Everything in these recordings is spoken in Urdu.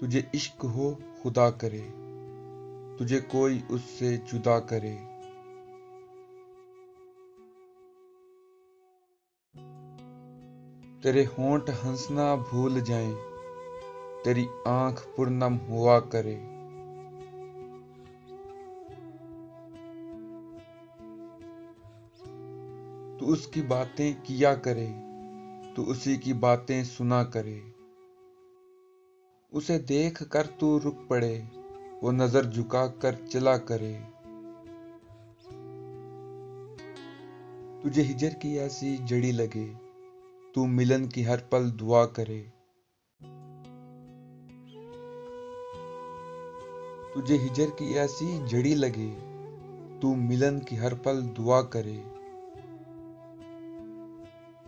تجھے عشق ہو خدا کرے، تجھے کوئی اس سے جدا کرے۔ تیرے ہونٹ ہنسنا بھول جائیں، تیری آنکھ پرنم ہوا کرے۔ تو اس کی باتیں کیا کرے، تو اسی کی باتیں سنا کرے۔ اسے دیکھ کر تو رک پڑے، وہ نظر جھکا کر چلا کرے۔ تجھے ہجر کی ایسی جڑی لگے، تو ملن کی ہر پل دعا کرے۔ تجھے ہجر کی ایسی جڑی لگے، تو ملن کی ہر پل دعا کرے۔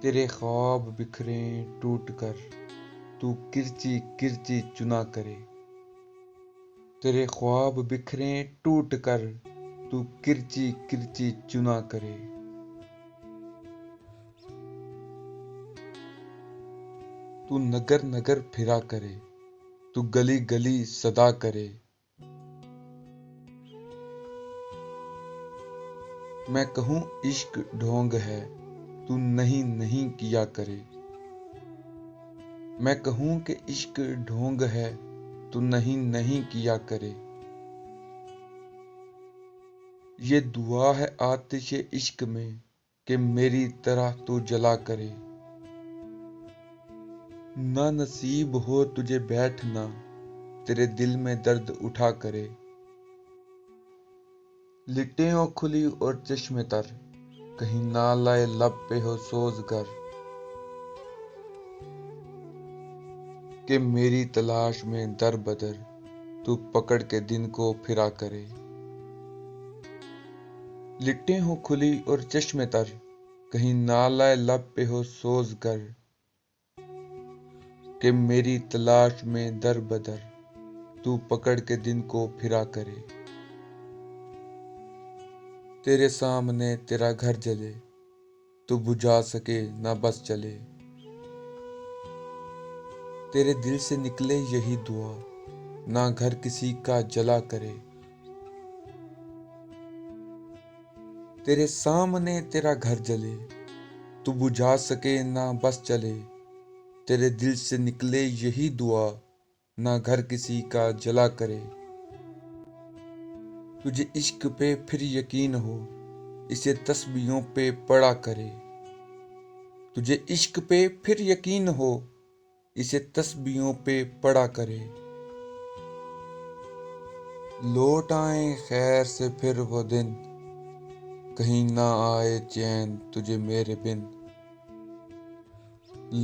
تیرے خواب بکھریں ٹوٹ کر، تو کرچی کرچی چنا کرے۔ تیرے خواب بکھریں ٹوٹ کر، تو کرچی کرچی چنا کرے۔ تو نگر نگر پھرا کرے، تو گلی گلی صدا کرے۔ میں کہوں عشق ڈھونگ ہے، تو نہیں نہیں کیا کرے۔ میں کہوں کہ عشق ڈھونگ ہے، تو نہیں نہیں کیا کرے۔ یہ دعا ہے آتش عشق میں، کہ میری طرح تو جلا کرے۔ نہ نصیب ہو تجھے بیٹھنا، تیرے دل میں درد اٹھا کرے۔ لٹیں ہو کھلی اور چشم تر، کہیں نالہ لب پہ ہو سوز گر۔ کہ میری تلاش میں در بدر، تو پکڑ کے دن کو پھرا کرے۔ لٹیں ہو کھلی اور چشم تر، کہیں نالہ لب پہ ہو سوز گر۔ کہ میری تلاش میں در بدر، تو پکڑ کے دن کو پھرا کرے۔ تیرے سامنے تیرا گھر جلے، تو بجھا سکے نہ بس چلے۔ تیرے دل سے نکلے یہی دعا، نہ گھر کسی کا جلا کرے۔ تیرے سامنے تیرا گھر جلے، تو بجھا سکے نہ بس چلے۔ تیرے دل سے نکلے یہی دعا، نہ گھر کسی کا جلا کرے۔ تجھے عشق پہ پھر یقین ہو، اسے تسبیحوں پہ پڑھا کرے۔ تجھے عشق پہ پھر یقین ہو، اسے تسبیحوں پہ پڑھا کرے۔ لوٹ آئیں خیر سے پھر وہ دن، کہیں نہ آئے چین تجھے میرے بن۔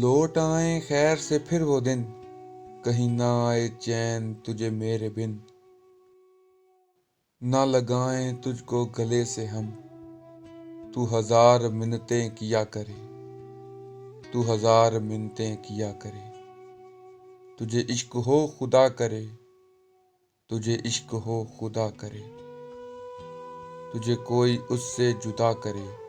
لوٹ آئیں خیر سے پھر وہ دن، کہیں نہ آئے چین تجھے میرے بن۔ نہ لگائیں تجھ کو گلے سے ہم، تو ہزار منتیں کیا کرے۔ تو ہزار منتیں کیا کرے۔ تجھے عشق ہو خدا کرے، تجھے عشق ہو خدا کرے۔ تجھے کوئی اس سے جدا کرے۔